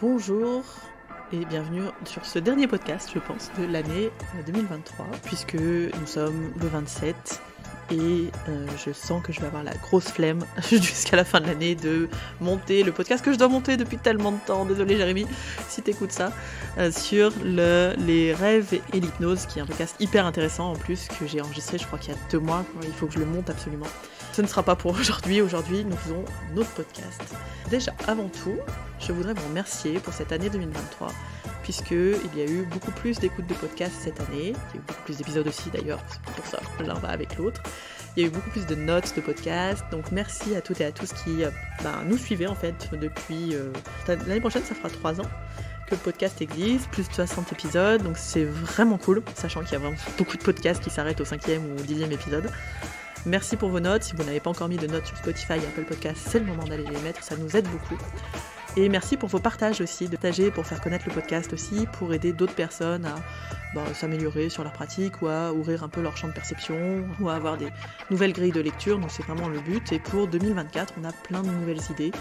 Bonjour et bienvenue sur ce dernier podcast, je pense, de l'année 2023, puisque nous sommes le 27 et je sens que je vais avoir la grosse flemme jusqu'à la fin de l'année de monter le podcast que je dois monter depuis tellement de temps, désolé Jérémy si t'écoutes ça, sur les rêves et l'hypnose, qui est un podcast hyper intéressant en plus, que j'ai enregistré je crois qu'il y a 2 mois, il faut que je le monte absolument. Ce ne sera pas pour aujourd'hui, nous faisons un autre podcast. Déjà, avant tout, je voudrais vous remercier pour cette année 2023, puisqu'il y a eu beaucoup plus d'écoutes de podcasts cette année, il y a eu beaucoup plus d'épisodes aussi d'ailleurs, c'est pour ça que l'un va avec l'autre. Il y a eu beaucoup plus de notes de podcasts, donc merci à toutes et à tous qui nous suivez en fait depuis... l'année prochaine, ça fera 3 ans que le podcast existe, plus de 60 épisodes, donc c'est vraiment cool, sachant qu'il y a vraiment beaucoup de podcasts qui s'arrêtent au 5e ou au 10e épisode. Merci pour vos notes, si vous n'avez pas encore mis de notes sur Spotify et Apple Podcasts, c'est le moment d'aller les mettre, ça nous aide beaucoup. Et merci pour vos partages aussi, de partager pour faire connaître le podcast aussi, pour aider d'autres personnes à s'améliorer sur leur pratique ou à ouvrir un peu leur champ de perception ou à avoir des nouvelles grilles de lecture, donc c'est vraiment le but. Et pour 2024, on a plein de nouvelles idées.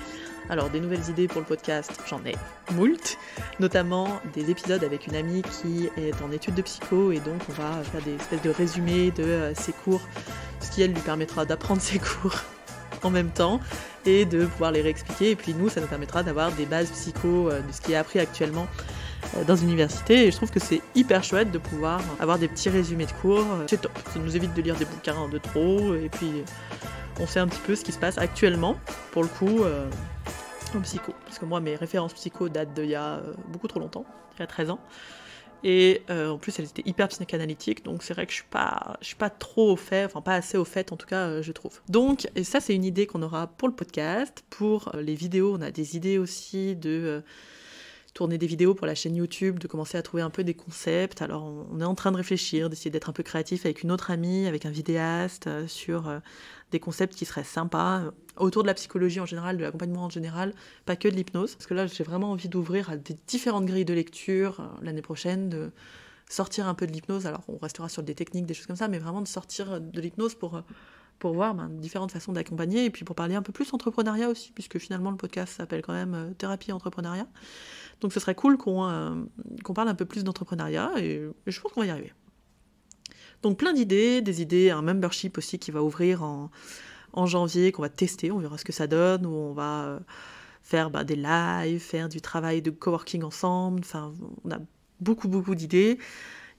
Alors des nouvelles idées pour le podcast, j'en ai moult, notamment des épisodes avec une amie qui est en études de psycho et donc on va faire des espèces de résumés de ses cours, ce qui elle lui permettra d'apprendre ses cours en même temps et de pouvoir les réexpliquer, et puis nous ça nous permettra d'avoir des bases psycho de ce qui est appris actuellement dans une université, et je trouve que c'est hyper chouette de pouvoir avoir des petits résumés de cours, c'est top, ça nous évite de lire des bouquins de trop, et puis on sait un petit peu ce qui se passe actuellement, pour le coup, en psycho, parce que moi mes références psycho datent d'il y a beaucoup trop longtemps, il y a 13 ans, et en plus elles étaient hyper psychanalytiques, donc c'est vrai que je suis pas trop au fait, enfin pas assez au fait en tout cas je trouve. Donc et ça c'est une idée qu'on aura pour le podcast, pour les vidéos, on a des idées aussi de tourner des vidéos pour la chaîne YouTube, de commencer à trouver un peu des concepts. Alors on est en train de réfléchir, d'essayer d'être un peu créatif avec une autre amie, avec un vidéaste, sur des concepts qui seraient sympas, autour de la psychologie en général, de l'accompagnement en général, pas que de l'hypnose. Parce que là j'ai vraiment envie d'ouvrir à des différentes grilles de lecture l'année prochaine, de sortir un peu de l'hypnose. Alors on restera sur des techniques, des choses comme ça, mais vraiment de sortir de l'hypnose pour voir différentes façons d'accompagner, et puis pour parler un peu plus entrepreneuriat aussi, puisque finalement le podcast s'appelle quand même Thérapie et Entrepreneuriat. Donc ce serait cool qu'on parle un peu plus d'entrepreneuriat, et je pense qu'on va y arriver. Donc plein d'idées, un membership aussi qui va ouvrir en janvier, qu'on va tester, on verra ce que ça donne, où on va faire des lives, faire du travail de coworking ensemble, enfin on a beaucoup d'idées.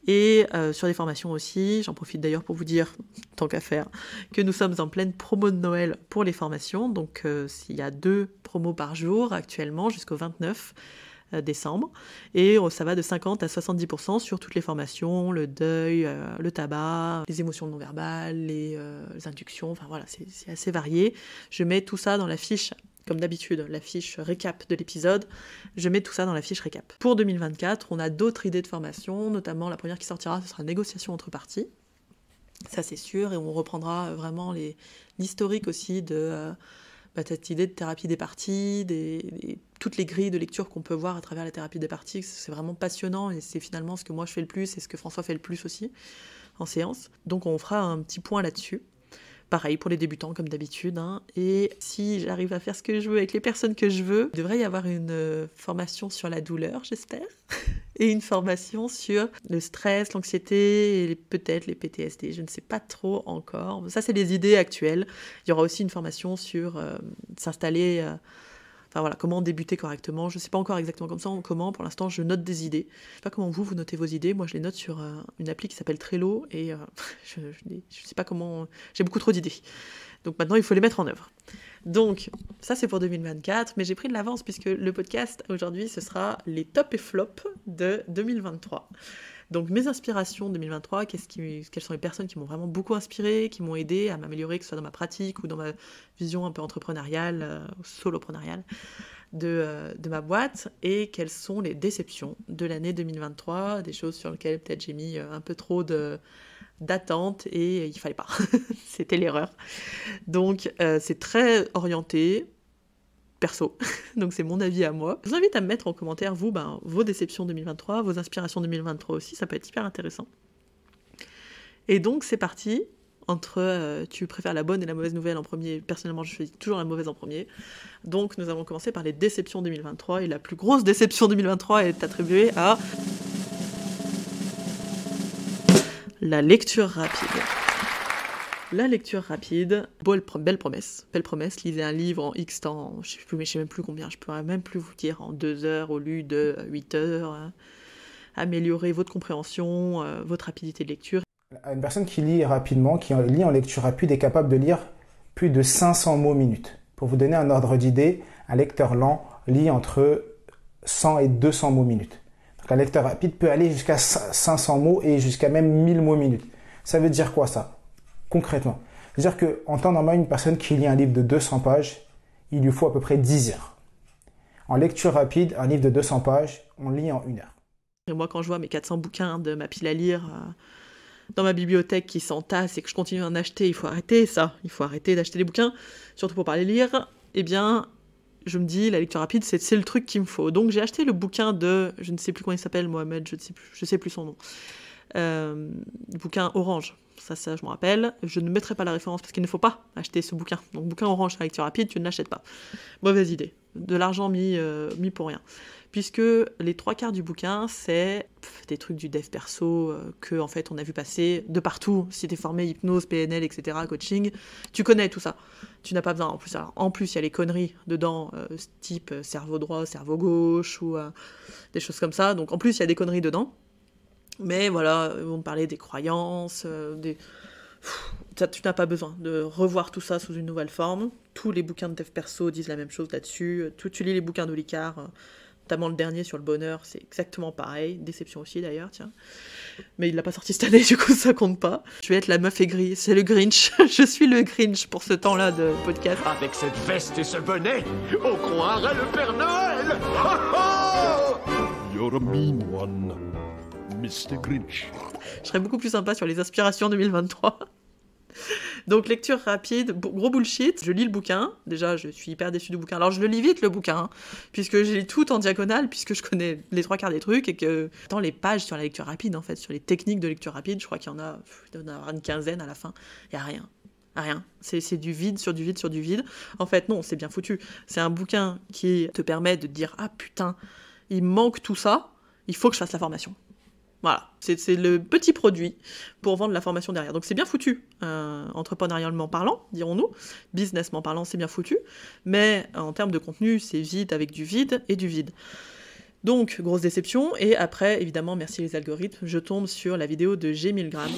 Et sur les formations aussi, j'en profite d'ailleurs pour vous dire, tant qu'à faire, que nous sommes en pleine promo de Noël pour les formations, donc il y a 2 promos par jour actuellement jusqu'au 29 décembre, et ça va de 50 à 70% sur toutes les formations, le deuil, le tabac, les émotions non verbales, les inductions, enfin voilà, c'est assez varié. Je mets tout ça dans la fiche, comme d'habitude, la fiche récap de l'épisode, je mets tout ça dans la fiche récap. Pour 2024, on a d'autres idées de formation, notamment la première qui sortira, ce sera négociation entre parties, ça c'est sûr, et on reprendra vraiment l'historique aussi de cette idée de thérapie des parties, toutes les grilles de lecture qu'on peut voir à travers la thérapie des parties, c'est vraiment passionnant, et c'est finalement ce que moi je fais le plus, et ce que François fait le plus aussi en séance. Donc on fera un petit point là-dessus. Pareil pour les débutants comme d'habitude, et si j'arrive à faire ce que je veux avec les personnes que je veux, il devrait y avoir une formation sur la douleur, j'espère, et une formation sur le stress, l'anxiété et peut-être les PTSD, je ne sais pas trop encore. Ça c'est les idées actuelles. Il y aura aussi une formation sur s'installer... comment débuter correctement. Je ne sais pas encore exactement comment, pour l'instant je note des idées. Je ne sais pas comment vous notez vos idées, moi je les note sur une appli qui s'appelle Trello, et je ne sais pas comment... J'ai beaucoup trop d'idées. Donc maintenant il faut les mettre en œuvre. Donc ça c'est pour 2024, mais j'ai pris de l'avance puisque le podcast aujourd'hui ce sera les tops et flops de 2023. Donc mes inspirations 2023, quelles sont les personnes qui m'ont vraiment beaucoup inspirée, qui m'ont aidé à m'améliorer, que ce soit dans ma pratique ou dans ma vision un peu entrepreneuriale, soloprenariale de ma boîte, et quelles sont les déceptions de l'année 2023, des choses sur lesquelles peut-être j'ai mis un peu trop d'attente et il fallait pas. C'était l'erreur. Donc c'est très orienté perso, donc c'est mon avis à moi. Je vous invite à me mettre en commentaire, vos déceptions 2023, vos inspirations 2023 aussi, ça peut être hyper intéressant. Et donc c'est parti, entre tu préfères la bonne et la mauvaise nouvelle en premier. Personnellement, je choisis toujours la mauvaise en premier. Donc nous avons commencé par les déceptions 2023, et la plus grosse déception 2023 est attribuée à la lecture rapide. La lecture rapide, belle promesse. Belle promesse, lisez un livre en X temps, je sais même plus combien, je pourrais même plus vous dire, en 2 heures au lieu de 8 heures. Améliorer votre compréhension, votre rapidité de lecture. Une personne qui lit rapidement, qui lit en lecture rapide, est capable de lire plus de 500 mots minute. Pour vous donner un ordre d'idée, un lecteur lent lit entre 100 et 200 mots minute. Donc un lecteur rapide peut aller jusqu'à 500 mots et jusqu'à même 1000 mots minute. Ça veut dire quoi ça ? Concrètement, c'est-à-dire qu'en temps normal, une personne qui lit un livre de 200 pages, il lui faut à peu près 10 heures. En lecture rapide, un livre de 200 pages, on lit en 1 heure. Et moi, quand je vois mes 400 bouquins de ma pile à lire dans ma bibliothèque qui s'entassent et que je continue à en acheter, il faut arrêter ça. Il faut arrêter d'acheter des bouquins, surtout pour pas les lire. Eh bien, je me dis, la lecture rapide, c'est le truc qu'il me faut. Donc, j'ai acheté le bouquin de, je ne sais plus comment il s'appelle, Mohamed, je sais plus son nom. Le bouquin Orange. Ça, je me rappelle. Je ne mettrai pas la référence parce qu'il ne faut pas acheter ce bouquin. Donc, bouquin Orange à lecture rapide, tu ne l'achètes pas. Mauvaise idée. De l'argent mis pour rien. Puisque les 3/4 du bouquin, c'est des trucs du dev perso que, en fait, on a vu passer de partout. Si t'es formé hypnose, PNL, etc., coaching, tu connais tout ça. Tu n'as pas besoin. En plus, il y a les conneries dedans, type cerveau droit, cerveau gauche, ou des choses comme ça. Donc, en plus, il y a des conneries dedans. Mais voilà, on parlait des croyances, tu n'as pas besoin de revoir tout ça sous une nouvelle forme. Tous les bouquins de dev perso disent la même chose là-dessus. Tu lis les bouquins d'Olicard, notamment le dernier sur le bonheur, c'est exactement pareil. Déception aussi d'ailleurs, tiens. Mais il l'a pas sorti cette année, du coup ça compte pas. Je vais être la meuf aigrie, c'est le Grinch. Je suis le Grinch pour ce temps-là de podcast. Avec cette veste et ce bonnet, on croirait le Père Noël. Oh oh, You're a mean one, Mr. Grinch. Je serais beaucoup plus sympa sur les aspirations 2023. Donc lecture rapide, gros bullshit, je lis le bouquin, déjà je suis hyper déçue du bouquin, alors je le lis vite le bouquin, puisque je lis tout en diagonale, puisque je connais les 3/4 des trucs, et que dans les pages sur la lecture rapide, en fait, sur les techniques de lecture rapide, je crois qu'il y en a, il doit y en avoir une quinzaine à la fin, il n'y a rien. Rien. C'est du vide sur du vide sur du vide. En fait, non, c'est bien foutu. C'est un bouquin qui te permet de te dire « Ah putain, il manque tout ça, il faut que je fasse la formation. » Voilà, c'est le petit produit pour vendre la formation derrière. Donc c'est bien foutu, entrepreneurialement parlant, dirons-nous. Businessment parlant, c'est bien foutu. Mais en termes de contenu, c'est vide avec du vide et du vide. Donc, grosse déception. Et après, évidemment, merci les algorithmes, je tombe sur la vidéo de G1000 grammes.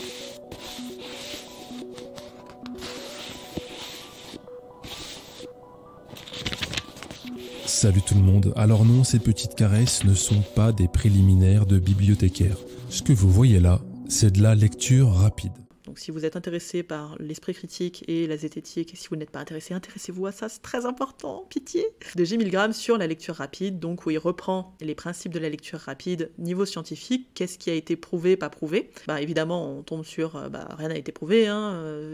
Salut tout le monde. Alors non, ces petites caresses ne sont pas des préliminaires de bibliothécaire. Ce que vous voyez là, c'est de la lecture rapide. Donc si vous êtes intéressé par l'esprit critique et la zététique, et si vous n'êtes pas intéressé, intéressez-vous à ça, c'est très important, pitié. De G1000 grammes sur la lecture rapide, donc où il reprend les principes de la lecture rapide niveau scientifique, qu'est-ce qui a été prouvé, pas prouvé. Bah évidemment, on tombe sur, rien n'a été prouvé,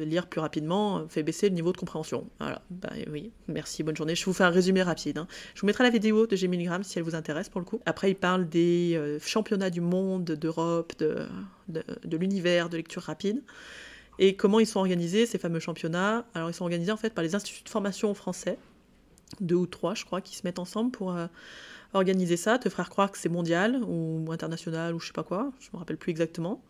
lire plus rapidement fait baisser le niveau de compréhension. Voilà, oui, merci, bonne journée. Je vous fais un résumé rapide. Je vous mettrai la vidéo de G1000 grammes si elle vous intéresse pour le coup. Après, il parle des championnats du monde, d'Europe, de l'univers de lecture rapide. Et comment ils sont organisés, ces fameux championnats? Alors, ils sont organisés en fait par les instituts de formation français, 2 ou 3, je crois, qui se mettent ensemble pour organiser ça, te faire croire que c'est mondial ou international ou je sais pas quoi, je me rappelle plus exactement.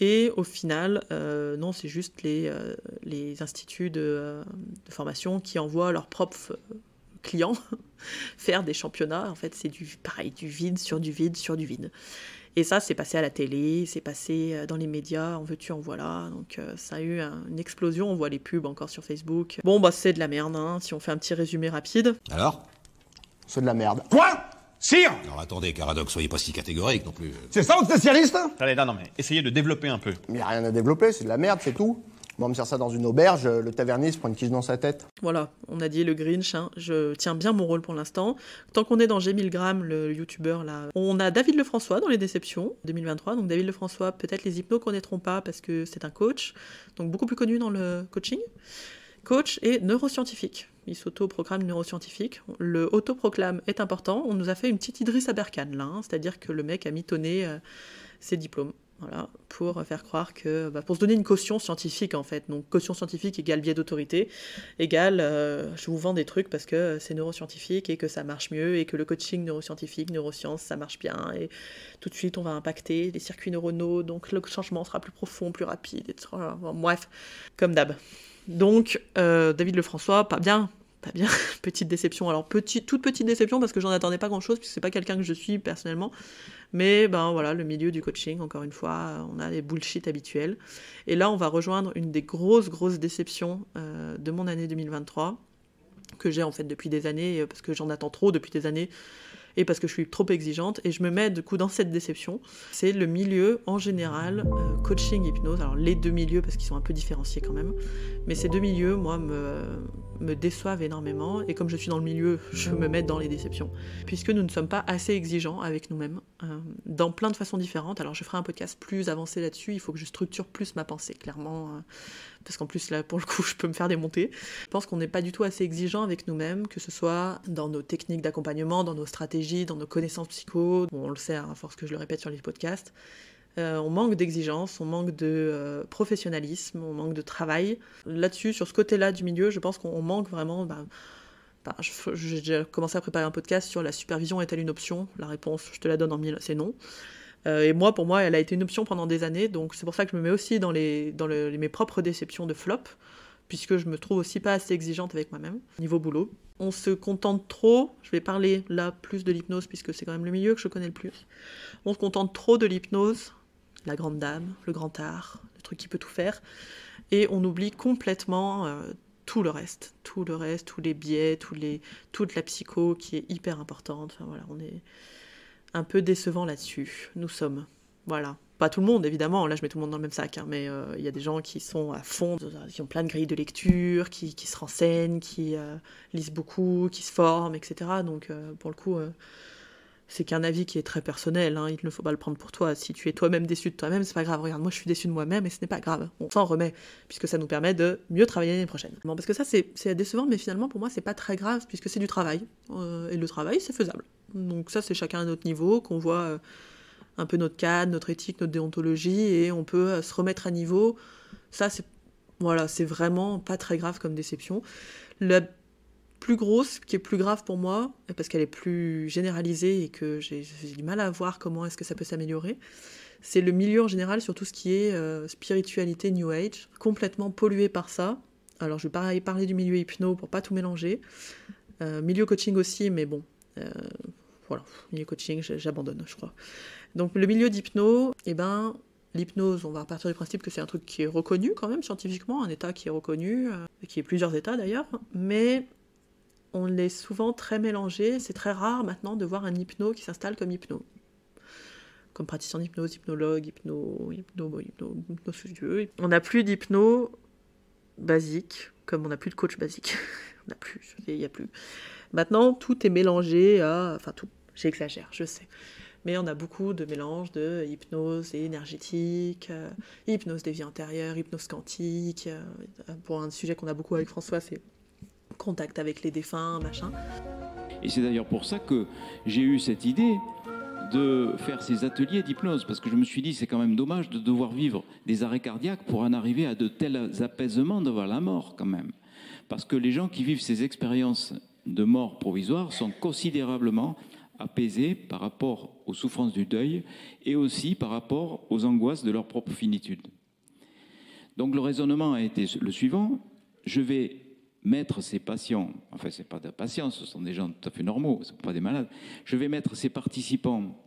Et au final, non, c'est juste les instituts de formation qui envoient leurs propres clients faire des championnats. En fait, c'est du vide sur du vide sur du vide. Et ça, c'est passé à la télé, c'est passé dans les médias, en veux-tu, en voilà. Donc ça a eu une explosion, on voit les pubs encore sur Facebook. Bon, c'est de la merde, si on fait un petit résumé rapide. Alors ? C'est de la merde. Quoi? Sire? Alors attendez, Caradoc, soyez pas si catégorique non plus. C'est ça votre spécialiste? Allez, non, mais essayez de développer un peu. Il n'y a rien à développer, c'est de la merde, c'est tout. Moi, on me sert ça dans une auberge, le tavernier se prend une quiche dans sa tête. Voilà, on a dit le Grinch, je tiens bien mon rôle pour l'instant. Tant qu'on est dans G1000 grammes, le youtubeur là, on a David Lefrançois dans les déceptions 2023. Donc David Lefrançois, peut-être les hypnos connaîtront pas parce que c'est un coach, donc beaucoup plus connu dans le coaching. Coach et neuroscientifique. Il s'auto-proclame neuroscientifique. Le autoproclame est important. On nous a fait une petite Idriss Aberkane là, c'est-à-dire que le mec a mitonné ses diplômes. Voilà, pour faire croire que, pour se donner une caution scientifique en fait. Donc caution scientifique égale biais d'autorité, égale je vous vends des trucs parce que c'est neuroscientifique et que ça marche mieux et que le coaching neuroscientifique, neurosciences, ça marche bien et tout de suite on va impacter les circuits neuronaux, donc le changement sera plus profond, plus rapide, etc. Bon, bref, comme d'hab. Donc David Lefrançois, pas bien. Petite déception. Alors toute petite déception parce que j'en attendais pas grand-chose puisque c'est pas quelqu'un que je suis personnellement. Mais voilà, le milieu du coaching, encore une fois, on a les bullshit habituels. Et là, on va rejoindre une des grosses déceptions de mon année 2023 que j'ai en fait depuis des années parce que j'en attends trop depuis des années et parce que je suis trop exigeante, et je me mets du coup dans cette déception. C'est le milieu en général, coaching, hypnose, alors les deux milieux parce qu'ils sont un peu différenciés quand même, mais ces deux milieux, moi, me déçoivent énormément, et comme je suis dans le milieu, je me mets dans les déceptions, puisque nous ne sommes pas assez exigeants avec nous-mêmes, dans plein de façons différentes. Alors je ferai un podcast plus avancé là-dessus, il faut que je structure plus ma pensée, clairement, parce qu'en plus là, pour le coup, je peux me faire démonter. Je pense qu'on n'est pas du tout assez exigeant avec nous-mêmes, que ce soit dans nos techniques d'accompagnement, dans nos stratégies, dans nos connaissances psycho, bon, on le sait, à force que je le répète sur les podcasts, on manque d'exigence, on manque de professionnalisme, on manque de travail. Là-dessus, sur ce côté-là du milieu, je pense qu'on manque vraiment... j'ai déjà commencé à préparer un podcast sur la supervision est-elle une option ? La réponse, je te la donne en mille, c'est non. Et moi, pour moi, elle a été une option pendant des années, donc c'est pour ça que je me mets aussi dans mes propres déceptions de flop, puisque je me trouve aussi pas assez exigeante avec moi-même, niveau boulot. On se contente trop, je vais parler là plus de l'hypnose, puisque c'est quand même le milieu que je connais le plus, on se contente trop de l'hypnose, la grande dame, le grand art, le truc qui peut tout faire, et on oublie complètement tout le reste, tous les biais, toute la psycho qui est hyper importante. Enfin voilà, on est un peu décevant là-dessus. Nous sommes, voilà. Pas tout le monde, évidemment, là je mets tout le monde dans le même sac, hein, mais il y a des gens qui sont à fond, qui ont plein de grilles de lecture, qui se renseignent, qui lisent beaucoup, qui se forment, etc. Donc pour le coup, c'est qu'un avis qui est très personnel, hein, il ne faut pas le prendre pour toi. Si tu es toi-même déçu de toi-même, c'est pas grave. Regarde, moi je suis déçu de moi-même et ce n'est pas grave. On s'en remet, puisque ça nous permet de mieux travailler l'année prochaine. Bon, parce que ça c'est décevant, mais finalement pour moi c'est pas très grave, puisque c'est du travail. Et le travail c'est faisable. Donc ça c'est chacun à notre niveau, qu'on voit un peu notre cadre, notre éthique, notre déontologie, et on peut se remettre à niveau. Ça c'est vraiment pas très grave comme déception. La plus grosse, qui est plus grave pour moi, parce qu'elle est plus généralisée et que j'ai du mal à voir comment est-ce que ça peut s'améliorer, c'est le milieu en général sur tout ce qui est spiritualité, New Age, complètement pollué par ça. Alors je vais parler du milieu hypno pour pas tout mélanger. Milieu coaching aussi, mais bon, voilà, milieu coaching, j'abandonne, je crois. Donc le milieu d'hypno, l'hypnose, on va partir du principe que c'est un truc qui est reconnu quand même scientifiquement, un état qui est reconnu, qui est plusieurs états d'ailleurs, mais on l'est souvent très mélangé. C'est très rare maintenant de voir un hypno qui s'installe comme hypno. Comme praticien d'hypnose, hypnologue, hypnostudieux. On n'a plus d'hypno basique, comme on n'a plus de coach basique. Il n'y a plus. Maintenant, tout est mélangé à... Enfin, tout, j'exagère, je sais. Mais on a beaucoup de mélanges de hypnose énergétique, hypnose des vies antérieures, hypnose quantique. Pour un sujet qu'on a beaucoup avec François, c'est contact avec les défunts, machin. Et c'est d'ailleurs pour ça que j'ai eu cette idée de faire ces ateliers d'hypnose, parce que je me suis dit c'est quand même dommage de devoir vivre des arrêts cardiaques pour en arriver à de tels apaisements devant la mort quand même. Parce que les gens qui vivent ces expériences de mort provisoire sont considérablement apaisés par rapport aux souffrances du deuil et aussi par rapport aux angoisses de leur propre finitude. Donc le raisonnement a été le suivant: je vais mettre ces patients, enfin c'est pas des patients, ce sont des gens tout à fait normaux, ce ne sont pas des malades, je vais mettre ces participants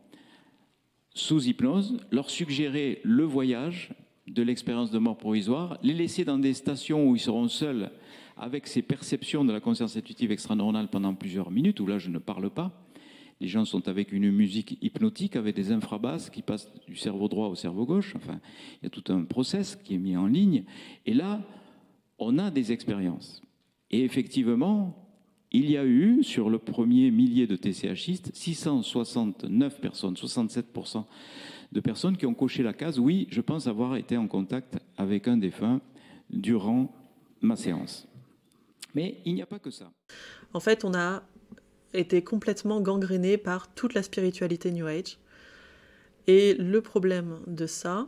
sous hypnose, leur suggérer le voyage de l'expérience de mort provisoire, les laisser dans des stations où ils seront seuls avec ces perceptions de la conscience intuitive extraneuronale pendant plusieurs minutes, où là je ne parle pas. Les gens sont avec une musique hypnotique, avec des infrabasses qui passent du cerveau droit au cerveau gauche. Enfin, il y a tout un process qui est mis en ligne. Et là, on a des expériences. Et effectivement, il y a eu, sur le premier millier de TCHistes, 669 personnes, 67% de personnes qui ont coché la case « Oui, je pense avoir été en contact avec un défunt durant ma séance ». Mais il n'y a pas que ça. En fait, on a été complètement gangréné par toute la spiritualité New Age. Et le problème de ça,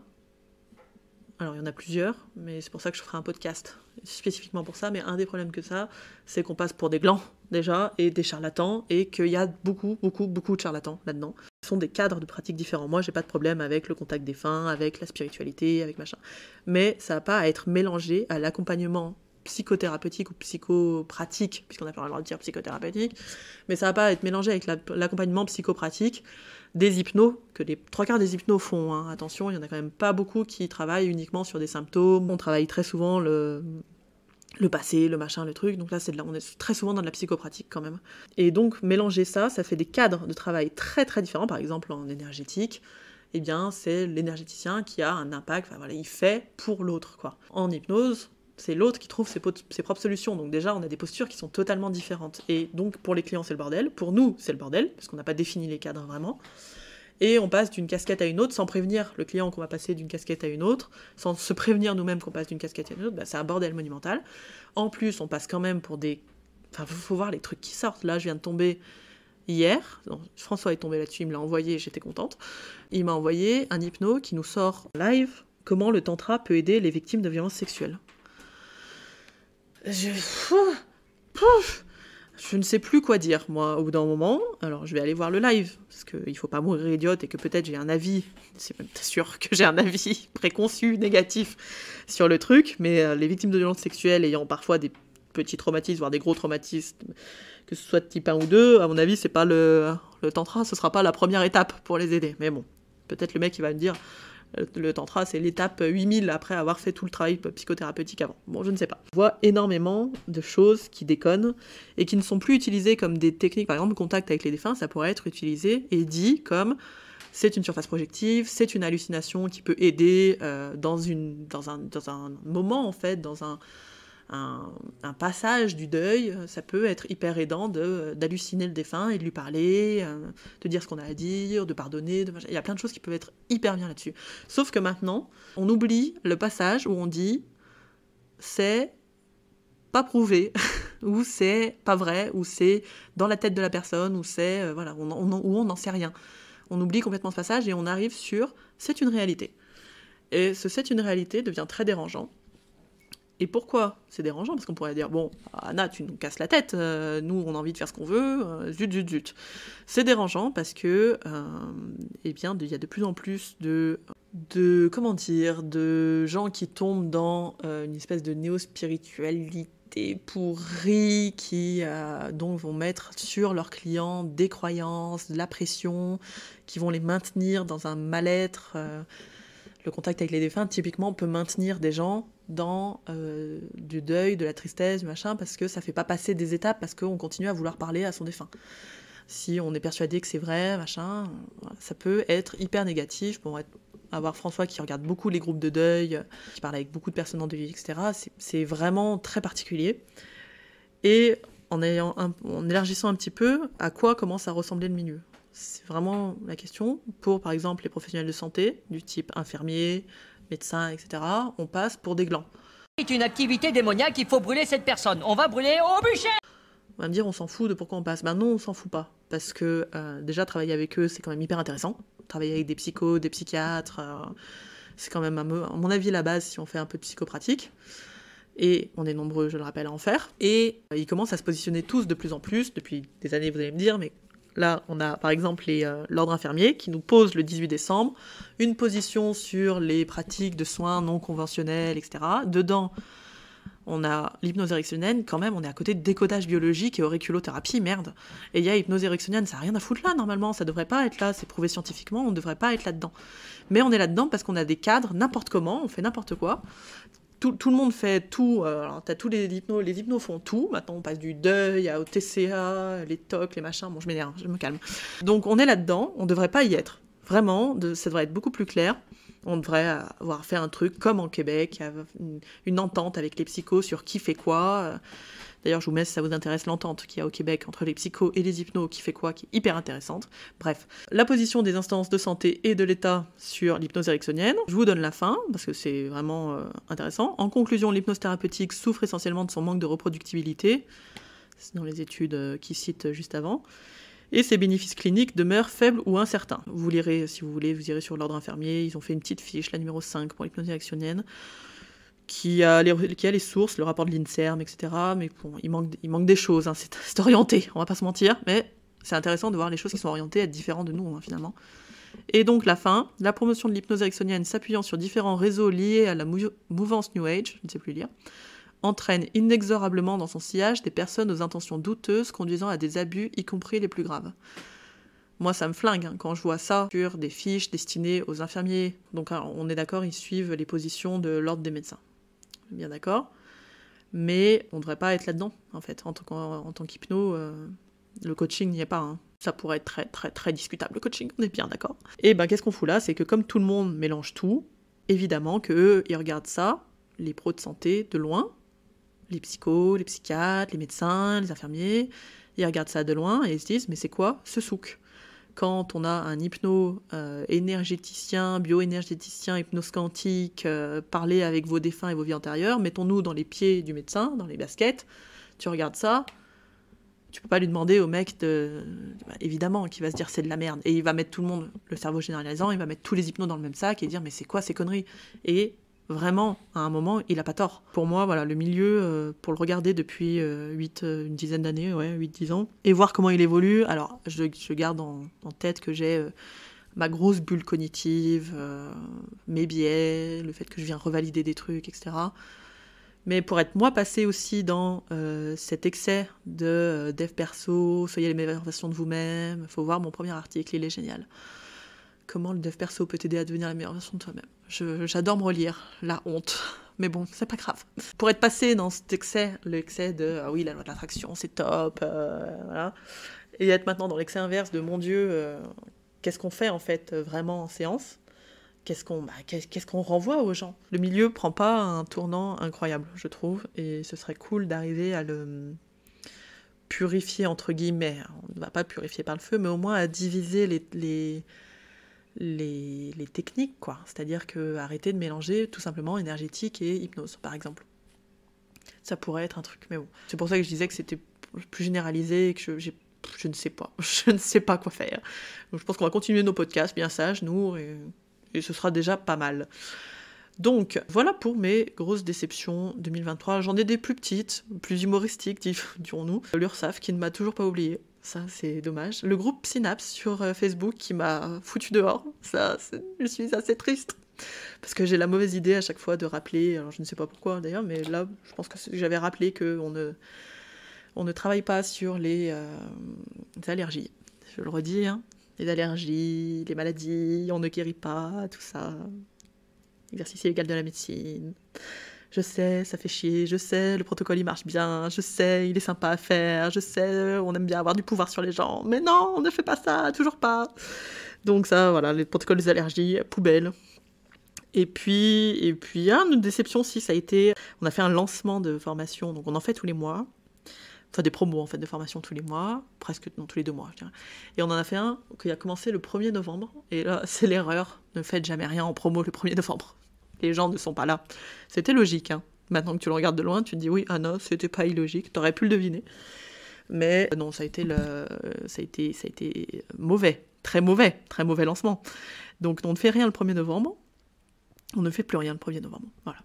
alors il y en a plusieurs, mais c'est pour ça que je ferai un podcast spécifiquement pour ça, mais un des problèmes que ça, c'est qu'on passe pour des glands déjà, et des charlatans, et qu'il y a beaucoup de charlatans là-dedans. Ce sont des cadres de pratiques différents. Moi, j'ai pas de problème avec le contact défunt, avec la spiritualité, avec machin. Mais ça n'a pas à être mélangé à l'accompagnement psychothérapeutique ou psychopratique, puisqu'on a pas le droit de dire psychothérapeutique, mais ça va pas être mélangé avec l'accompagnement psychopratique des hypnos, que les 3/4 des hypnos font. Hein. Attention, il y en a quand même pas beaucoup qui travaillent uniquement sur des symptômes. On travaille très souvent le passé, le machin, le truc, donc là on est très souvent dans de la psychopratique quand même. Et donc mélanger ça fait des cadres de travail très très différents. Par exemple en énergétique, eh bien c'est l'énergéticien qui a un impact, il fait pour l'autre, quoi. En hypnose, c'est l'autre qui trouve ses propres solutions. Donc déjà, on a des postures qui sont totalement différentes. Et donc, pour les clients, c'est le bordel. Pour nous, c'est le bordel, parce qu'on n'a pas défini les cadres vraiment. Et on passe d'une casquette à une autre, sans prévenir le client qu'on va passer d'une casquette à une autre, sans se prévenir nous-mêmes qu'on passe d'une casquette à une autre. C'est un bordel monumental. En plus, on passe quand même pour des... faut voir les trucs qui sortent. Là, je viens de tomber hier. Non, François est tombé là-dessus, il me l'a envoyé, j'étais contente. Il m'a envoyé un hypno qui nous sort live comment le tantra peut aider les victimes de violences sexuelles. Je ne sais plus quoi dire, moi, au bout d'un moment. Alors, je vais aller voir le live, parce qu'il ne faut pas mourir idiote et que peut-être j'ai un avis, c'est même sûr que j'ai un avis préconçu, négatif sur le truc, mais les victimes de violences sexuelles ayant parfois des petits traumatismes, voire des gros traumatismes, que ce soit de type 1 ou 2, à mon avis, c'est pas le tantra, ce sera pas la première étape pour les aider. Mais bon, peut-être le mec, il va me dire... Le tantra, c'est l'étape 8000 après avoir fait tout le travail psychothérapeutique avant. Bon, je ne sais pas. Je vois énormément de choses qui déconnent et qui ne sont plus utilisées comme des techniques. Par exemple, le contact avec les défunts, ça pourrait être utilisé et dit comme c'est une surface projective, c'est une hallucination qui peut aider dans un moment, en fait, dans un passage du deuil, ça peut être hyper aidant d'halluciner le défunt et de lui parler, de dire ce qu'on a à dire, de pardonner, il y a plein de choses qui peuvent être hyper bien là-dessus. Sauf que maintenant, on oublie le passage où on dit c'est pas prouvé, ou c'est pas vrai, ou c'est dans la tête de la personne, ou c'est où on n'en sait rien. On oublie complètement ce passage et on arrive sur c'est une réalité. Et ce c'est une réalité devient très dérangeant. Et pourquoi c'est dérangeant? Parce qu'on pourrait dire, bon, Anna, tu nous casses la tête, nous, on a envie de faire ce qu'on veut, zut. C'est dérangeant parce que, il y a de plus en plus de gens qui tombent dans une espèce de néo-spiritualité pourrie, qui donc vont mettre sur leurs clients des croyances, de la pression, qui vont les maintenir dans un mal-être. Le contact avec les défunts, typiquement, peut maintenir des gens dans du deuil, de la tristesse, du machin, parce que ça fait pas passer des étapes, parce qu'on continue à vouloir parler à son défunt. Si on est persuadé que c'est vrai, machin, ça peut être hyper négatif. Pour avoir François qui regarde beaucoup les groupes de deuil, qui parle avec beaucoup de personnes en deuil, etc., c'est vraiment très particulier. Et en élargissant un petit peu, à quoi commence à ressembler le milieu? C'est vraiment la question. Pour, par exemple, les professionnels de santé, du type infirmier, médecin, etc., on passe pour des glands. C'est une activité démoniaque, il faut brûler cette personne. On va brûler au bûcher! On va me dire, on s'en fout de pourquoi on passe. Ben non, on s'en fout pas. Parce que déjà, travailler avec eux, c'est quand même hyper intéressant. Travailler avec des psychos, des psychiatres, c'est quand même, à mon avis, la base si on fait un peu de psychopratique. Et on est nombreux, je le rappelle, à en faire. Et ils commencent à se positionner tous de plus en plus, depuis des années, vous allez me dire, mais là, on a par exemple l'ordre infirmier qui nous pose le 18 décembre une position sur les pratiques de soins non conventionnels, etc. Dedans, on a l'hypnose ericksonienne, quand même, on est à côté de décodage biologique et auriculothérapie, merde. Et il y a hypnose ericksonienne, ça n'a rien à foutre là, normalement, ça devrait pas être là, c'est prouvé scientifiquement, on ne devrait pas être là-dedans. Mais on est là-dedans parce qu'on a des cadres, n'importe comment, on fait n'importe quoi. Tout le monde fait tout, alors t'as tous les hypnos font tout, maintenant on passe du deuil au TCA, les TOC, les machins, bon je m'énerve, je me calme. Donc on est là-dedans, on devrait pas y être. Vraiment, ça devrait être beaucoup plus clair. On devrait avoir fait un truc comme en Québec, une entente avec les psychos sur qui fait quoi. D'ailleurs, je vous mets, si ça vous intéresse, l'entente qu'il y a au Québec entre les psychos et les hypnos, qui fait quoi, qui est hyper intéressante. Bref, la position des instances de santé et de l'État sur l'hypnose ericksonienne. Je vous donne la fin, parce que c'est vraiment intéressant. En conclusion, l'hypnose thérapeutique souffre essentiellement de son manque de reproductibilité. C'est dans les études qu'ils citent juste avant. Et ces bénéfices cliniques demeurent faibles ou incertains. Vous lirez, si vous voulez, vous irez sur l'ordre infirmier, ils ont fait une petite fiche, la numéro 5 pour l'hypnose ericksonienne, qui a les sources, le rapport de l'INSERM, etc. Mais bon, il manque des choses, hein. C'est orienté, on va pas se mentir, mais c'est intéressant de voir les choses qui sont orientées à être différentes de nous, hein, finalement. Et donc la fin, la promotion de l'hypnose ericksonienne s'appuyant sur différents réseaux liés à la mouvance New Age, je ne sais plus lire, entraîne inexorablement dans son sillage des personnes aux intentions douteuses conduisant à des abus, y compris les plus graves. Moi, ça me flingue hein, quand je vois ça sur des fiches destinées aux infirmiers. Donc on est d'accord, ils suivent les positions de l'ordre des médecins. Bien d'accord. Mais on ne devrait pas être là-dedans, en fait. En tant qu'hypno, le coaching n'y est pas. Hein. Ça pourrait être très, très, très discutable, le coaching, on est bien d'accord. Et ben, qu'est-ce qu'on fout là? C'est que comme tout le monde mélange tout, évidemment qu'eux, ils regardent ça, les pros de santé, de loin, les psychos, les psychiatres, les médecins, les infirmiers, ils regardent ça de loin et ils se disent, mais c'est quoi ce souk? Quand on a un hypno-énergéticien, bioénergéticien, hypnose quantique, parler avec vos défunts et vos vies antérieures, mettons-nous dans les pieds du médecin, dans les baskets, tu regardes ça, tu peux pas lui demander au mec évidemment, qui va se dire c'est de la merde, et il va mettre tout le monde, le cerveau généralisant, il va mettre tous les hypnos dans le même sac et dire mais c'est quoi ces conneries? Et vraiment, à un moment, il a pas tort. Pour moi, voilà, le milieu, pour le regarder depuis une dizaine d'années, 8-10 ans, et voir comment il évolue, alors je garde en tête que j'ai ma grosse bulle cognitive, mes biais, le fait que je viens revalider des trucs, etc. Mais pour être moi passé aussi dans cet excès de dev perso, soyez les meilleures versions de vous-même, faut voir mon premier article, il est génial. Comment le dev perso peut t'aider à devenir la meilleure version de toi-même. J'adore me relire, la honte. Mais bon, c'est pas grave. Pour être passé dans cet excès, l'excès de « ah oui, la loi de l'attraction, c'est top voilà. Et être maintenant dans l'excès inverse de « mon Dieu, qu'est-ce qu'on fait en fait vraiment en séance ?» Qu'est-ce qu'on renvoie aux gens? Le milieu prend pas un tournant incroyable, je trouve, et ce serait cool d'arriver à le purifier, entre guillemets. On ne va pas purifier par le feu, mais au moins à diviser les techniques, quoi. C'est-à-dire que arrêter de mélanger tout simplement énergétique et hypnose, par exemple. Ça pourrait être un truc, mais bon. C'est pour ça que je disais que c'était plus généralisé et que je ne sais pas. Je ne sais pas quoi faire. Donc je pense qu'on va continuer nos podcasts bien sages, nous, et ce sera déjà pas mal. Donc, voilà pour mes grosses déceptions 2023. J'en ai des plus petites, plus humoristiques, dirons-nous. L'URSSAF qui ne m'a toujours pas oublié. Ça, c'est dommage. Le groupe Synapse sur Facebook qui m'a foutu dehors. Je suis assez triste. Parce que j'ai la mauvaise idée à chaque fois de rappeler, alors je ne sais pas pourquoi d'ailleurs, mais là, je pense que j'avais rappelé qu'on ne travaille pas sur les allergies. Je le redis, hein. Les allergies, les maladies, on ne guérit pas, tout ça. Exercice illégal de la médecine. Je sais, ça fait chier, je sais, le protocole il marche bien, je sais, il est sympa à faire, je sais, on aime bien avoir du pouvoir sur les gens, mais non, on ne fait pas ça, toujours pas. Donc ça, voilà, les protocoles des allergies, poubelle. Et puis une déception aussi, ça a été, on a fait un lancement de formation, donc on en fait tous les mois, enfin des promos en fait de formation tous les mois, presque non, tous les 2 mois, je dirais. Et on en a fait un qui a commencé le 1er novembre, et là c'est l'erreur, ne faites jamais rien en promo le 1er novembre. Les gens ne sont pas là. C'était logique, hein. Maintenant que tu le regardes de loin, tu te dis oui, ah non, c'était pas illogique, t'aurais pu le deviner. Mais non, ça a été mauvais, très mauvais lancement. Donc on ne fait rien le 1er novembre, on ne fait plus rien le 1er novembre, voilà.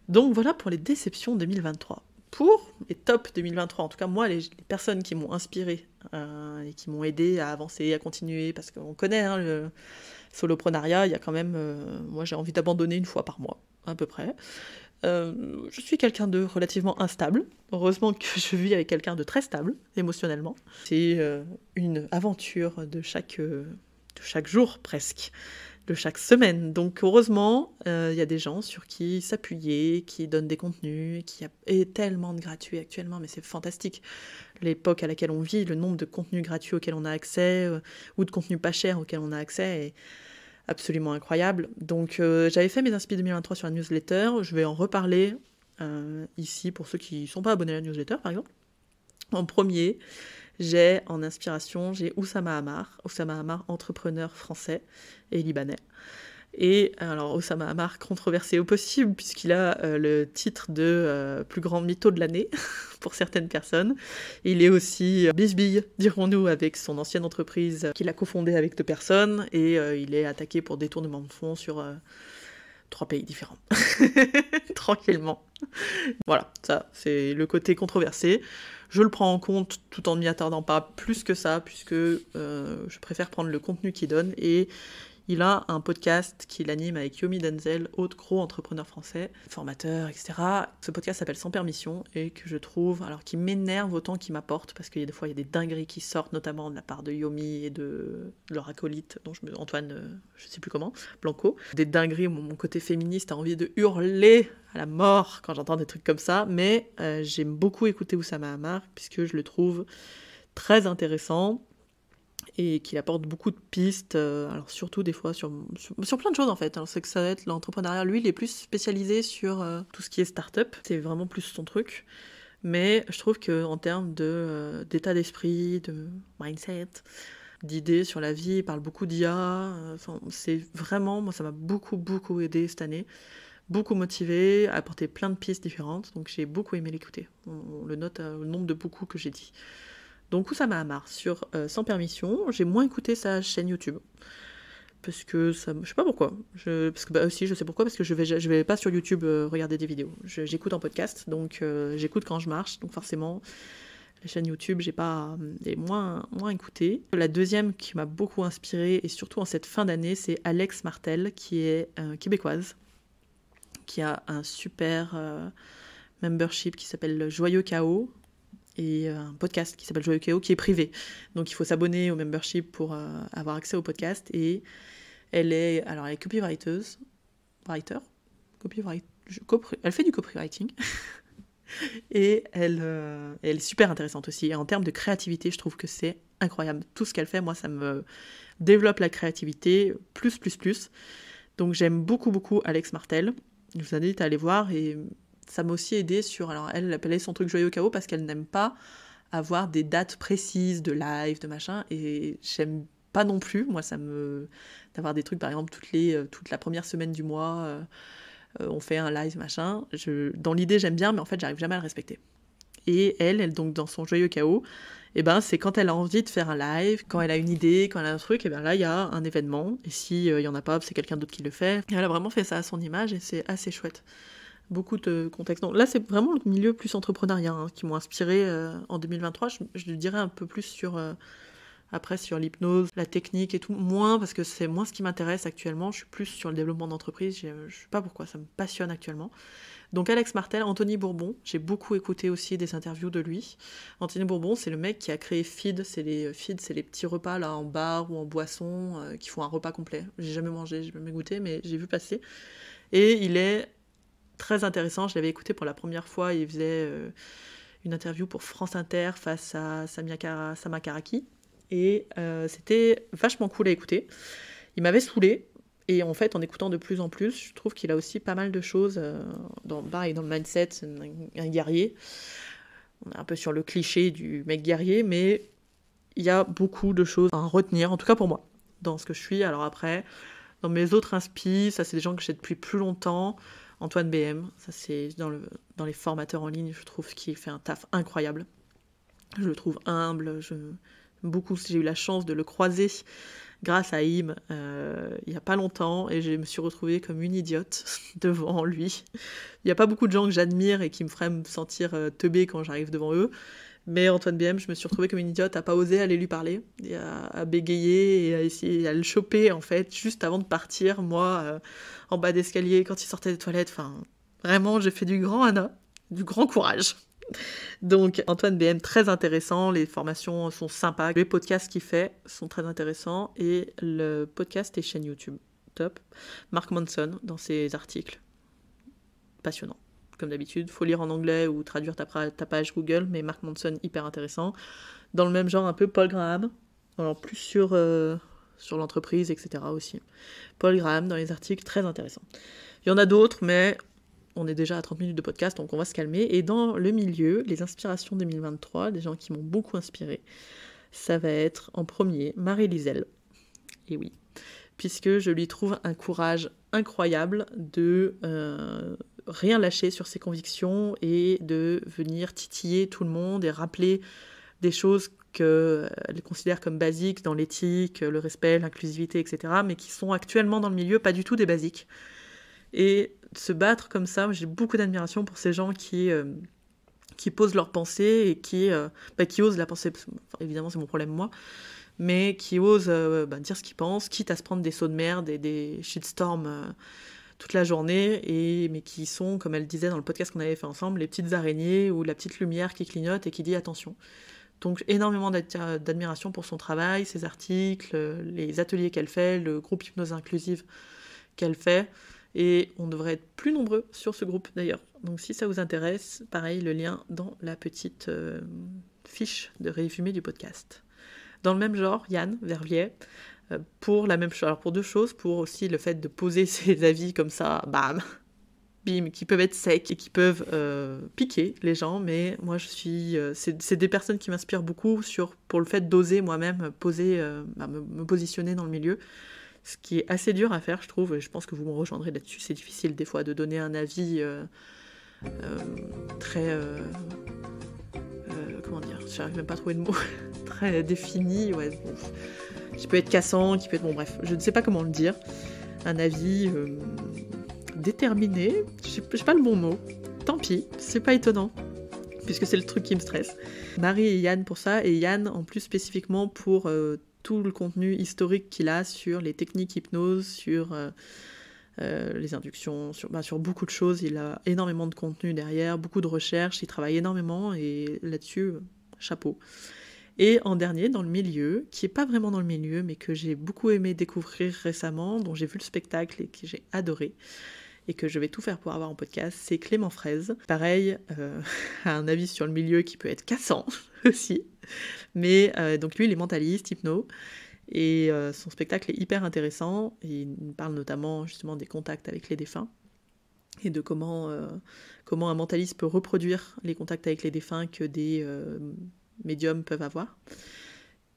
Donc voilà pour les déceptions 2023. Pour les tops 2023, en tout cas moi, les personnes qui m'ont inspiré et qui m'ont aidé à avancer, à continuer, parce qu'on connaît hein, le soloprenariat, il y a quand même, moi j'ai envie d'abandonner 1 fois par mois, à peu près. Je suis quelqu'un de relativement instable, heureusement que je vis avec quelqu'un de très stable, émotionnellement. C'est une aventure de chaque jour presque, de chaque semaine. Donc heureusement, il y a des gens sur qui s'appuyer, qui donnent des contenus, et tellement de gratuits actuellement, mais c'est fantastique. L'époque à laquelle on vit, le nombre de contenus gratuits auxquels on a accès, ou de contenus pas chers auxquels on a accès, est absolument incroyable. Donc j'avais fait mes inspi 2023 sur la newsletter, je vais en reparler ici pour ceux qui ne sont pas abonnés à la newsletter par exemple. En premier, j'ai en inspiration, j'ai Oussama Hamar, entrepreneur français et libanais. Et alors Oussama Ammar, controversé au possible, puisqu'il a le titre de plus grand mytho de l'année, pour certaines personnes. Il est aussi bisbille, dirons-nous, avec son ancienne entreprise qu'il a cofondée avec 2 personnes, et il est attaqué pour détournement de fonds sur 3 pays différents. Tranquillement. Voilà, ça, c'est le côté controversé. Je le prends en compte tout en ne m'y attardant pas plus que ça, puisque je préfère prendre le contenu qu'il donne, et il a un podcast qu'il anime avec Yomi Denzel, autre gros entrepreneur français, formateur, etc. Ce podcast s'appelle Sans Permission, et que je trouve, alors qui m'énerve autant qu'il m'apporte, parce qu'il y a des fois il y a des dingueries qui sortent, notamment de la part de Yomi et de leur acolyte, dont Antoine, je sais plus comment, Blanco. Des dingueries où mon côté féministe a envie de hurler à la mort quand j'entends des trucs comme ça, mais j'aime beaucoup écouter Oussama Ammar, puisque je le trouve très intéressant, et qu'il apporte beaucoup de pistes, alors surtout des fois sur plein de choses en fait. Alors c'est que ça va être l'entrepreneuriat, lui il est plus spécialisé sur tout ce qui est start-up, c'est vraiment plus son truc, mais je trouve qu'en termes d'état d'esprit, de mindset, d'idées sur la vie, il parle beaucoup d'IA, c'est vraiment, moi ça m'a beaucoup aidé cette année, beaucoup motivé, a apporté plein de pistes différentes, donc j'ai beaucoup aimé l'écouter, on le note au nombre de beaucoup que j'ai dit. Donc Oussama Ammar sur Sans Permission. J'ai moins écouté sa chaîne YouTube. Parce que ça... Je sais pas pourquoi. Aussi, je sais pourquoi, parce que je vais pas sur YouTube regarder des vidéos. J'écoute en podcast, donc j'écoute quand je marche. Donc forcément, la chaîne YouTube, j'ai moins écouté. La deuxième qui m'a beaucoup inspirée, et surtout en cette fin d'année, c'est Alex Martel, qui est québécoise, qui a un super membership qui s'appelle Joyeux Chaos, et un podcast qui s'appelle Joyeux Chaos qui est privé. Donc il faut s'abonner au membership pour avoir accès au podcast, et elle est copywriter, elle fait du copywriting et elle est super intéressante aussi. Et en termes de créativité, je trouve que c'est incroyable. Tout ce qu'elle fait, moi, ça me développe la créativité plus. Donc j'aime beaucoup Alex Martel. Je vous invite à aller voir, et ça m'a aussi aidé sur... Alors, elle appelait son truc Joyeux Chaos parce qu'elle n'aime pas avoir des dates précises de live, de machin, et j'aime pas non plus, moi, d'avoir des trucs, par exemple, toute la première semaine du mois, on fait un live, machin. Dans l'idée, j'aime bien, mais en fait, j'arrive jamais à le respecter. Et elle, donc, dans son Joyeux Chaos, c'est quand elle a envie de faire un live, quand elle a une idée, quand elle a un truc, là, il y a un événement, et si il y en a pas, c'est quelqu'un d'autre qui le fait. Et elle a vraiment fait ça à son image, et c'est assez chouette. Beaucoup de contexte. Donc là, c'est vraiment le milieu plus entrepreneuriat qui m'ont inspiré en 2023. Je dirais un peu plus sur l'hypnose, la technique et tout. Moins, parce que c'est moins ce qui m'intéresse actuellement. Je suis plus sur le développement d'entreprise. Je sais pas pourquoi, ça me passionne actuellement. Donc Alex Martel, Anthony Bourbon. J'ai beaucoup écouté aussi des interviews de lui. Anthony Bourbon, c'est le mec qui a créé Feed. C'est les petits repas là en bar ou en boisson qui font un repas complet. J'ai jamais mangé, j'ai jamais goûté, mais j'ai vu passer. Et il est très intéressant, je l'avais écouté pour la première fois, il faisait une interview pour France Inter face à Sama Karaki, et c'était vachement cool à écouter. Il m'avait saoulée, et en fait, en écoutant de plus en plus, je trouve qu'il a aussi pas mal de choses dans le mindset, un guerrier. On est un peu sur le cliché du mec guerrier, mais il y a beaucoup de choses à retenir, en tout cas pour moi, dans ce que je suis. Alors après, dans mes autres inspi, ça c'est des gens que j'ai depuis plus longtemps. Antoine BM, ça c'est dans les formateurs en ligne, je trouve qu'il fait un taf incroyable. Je le trouve humble, j'ai eu la chance de le croiser grâce à Im il n'y a pas longtemps, et je me suis retrouvée comme une idiote devant lui. Il n'y a pas beaucoup de gens que j'admire et qui me feraient me sentir teubée quand j'arrive devant eux, mais Antoine BM, je me suis retrouvée comme une idiote à pas oser aller lui parler, et à bégayer et à essayer à le choper en fait, juste avant de partir, moi, en bas d'escalier, quand il sortait des toilettes. Enfin, vraiment, j'ai fait du grand Anna, du grand courage. Donc Antoine BM, très intéressant, les formations sont sympas, les podcasts qu'il fait sont très intéressants, et le podcast et chaîne YouTube, top. Mark Manson, dans ses articles, passionnant. Comme d'habitude, faut lire en anglais ou traduire ta page Google, mais Mark Manson, hyper intéressant. Dans le même genre, un peu Paul Graham, alors plus sur l'entreprise, etc. aussi. Paul Graham, dans les articles, très intéressant. Il y en a d'autres, mais on est déjà à 30 minutes de podcast, donc on va se calmer. Et dans le milieu, les inspirations 2023, des gens qui m'ont beaucoup inspiré, ça va être en premier Marie Lisel. Et oui, puisque je lui trouve un courage incroyable de rien lâcher sur ses convictions et de venir titiller tout le monde et rappeler des choses qu'elle considère comme basiques dans l'éthique, le respect, l'inclusivité, etc., mais qui sont actuellement dans le milieu pas du tout des basiques. Et se battre comme ça, j'ai beaucoup d'admiration pour ces gens qui posent leurs pensées et qui osent la penser. Enfin, évidemment, c'est mon problème, moi, mais qui osent dire ce qu'ils pensent, quitte à se prendre des sauts de merde et des shitstorms toute la journée, mais qui sont, comme elle disait dans le podcast qu'on avait fait ensemble, les petites araignées ou la petite lumière qui clignote et qui dit attention. Donc énormément d'admiration pour son travail, ses articles, les ateliers qu'elle fait, le groupe hypnose inclusive qu'elle fait. Et on devrait être plus nombreux sur ce groupe d'ailleurs. Donc si ça vous intéresse, pareil, le lien dans la petite fiche de résumé du podcast. Dans le même genre, Yann Verviers, pour la même chose. Alors pour deux choses, pour aussi le fait de poser ses avis comme ça, bam, bim, qui peuvent être secs et qui peuvent piquer les gens, mais moi je suis... c'est des personnes qui m'inspirent beaucoup pour le fait d'oser moi-même me positionner dans le milieu, ce qui est assez dur à faire, je trouve, et je pense que vous me rejoindrez là-dessus. C'est difficile des fois de donner un avis très... comment dire, j'arrive même pas à trouver de mots, très défini, ouais, bon, qui peut être cassant, qui peut être... Bon bref, je ne sais pas comment le dire, un avis... déterminé, je sais pas le bon mot, tant pis, c'est pas étonnant, puisque c'est le truc qui me stresse. Marie et Yann pour ça, et Yann en plus spécifiquement pour tout le contenu historique qu'il a sur les techniques hypnose, sur les inductions, sur beaucoup de choses. Il a énormément de contenu derrière, beaucoup de recherches, il travaille énormément, et là-dessus, chapeau. Et en dernier, dans le milieu, qui est pas vraiment dans le milieu, mais que j'ai beaucoup aimé découvrir récemment, dont j'ai vu le spectacle et que j'ai adoré, et que je vais tout faire pour avoir en podcast, c'est Clément Fraise. Pareil, a un avis sur le milieu qui peut être cassant aussi, mais donc lui il est mentaliste, hypno, et son spectacle est hyper intéressant. Il parle notamment justement des contacts avec les défunts, et de comment un mentaliste peut reproduire les contacts avec les défunts que des médiums peuvent avoir.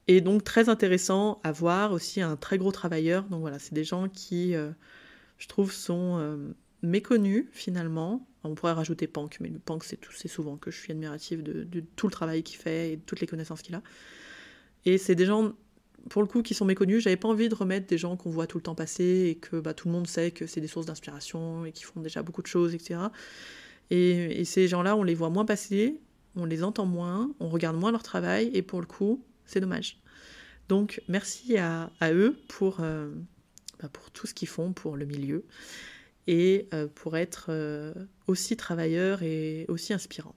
Et donc très intéressant à voir, aussi un très gros travailleur. Donc voilà, c'est des gens qui... je trouve, sont méconnus, finalement. On pourrait rajouter Pank, mais le Pank, c'est souvent que je suis admirative de tout le travail qu'il fait et de toutes les connaissances qu'il a. Et c'est des gens, pour le coup, qui sont méconnus. J'avais pas envie de remettre des gens qu'on voit tout le temps passer et que tout le monde sait que c'est des sources d'inspiration et qui font déjà beaucoup de choses, etc. Et ces gens-là, on les voit moins passer, on les entend moins, on regarde moins leur travail, et pour le coup, c'est dommage. Donc, merci à eux pour tout ce qu'ils font pour le milieu, et pour être aussi travailleurs et aussi inspirants.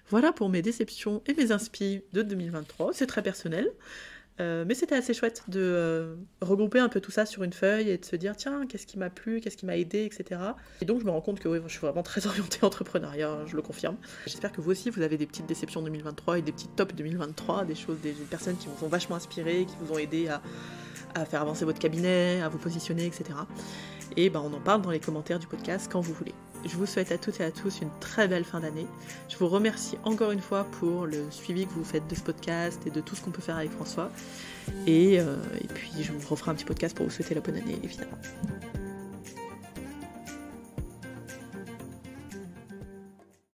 Voilà pour mes déceptions et mes inspi de 2023, c'est très personnel, mais c'était assez chouette de regrouper un peu tout ça sur une feuille et de se dire tiens, qu'est-ce qui m'a plu, qu'est-ce qui m'a aidé, etc. Et donc je me rends compte que oui, je suis vraiment très orientée entrepreneuriat, je le confirme. J'espère que vous aussi vous avez des petites déceptions 2023 et des petits tops 2023, des personnes qui vous ont vachement inspiré, qui vous ont aidé à faire avancer votre cabinet, à vous positionner, etc. Et on en parle dans les commentaires du podcast quand vous voulez. Je vous souhaite à toutes et à tous une très belle fin d'année. Je vous remercie encore une fois pour le suivi que vous faites de ce podcast et de tout ce qu'on peut faire avec François. Et puis je vous referai un petit podcast pour vous souhaiter la bonne année, évidemment.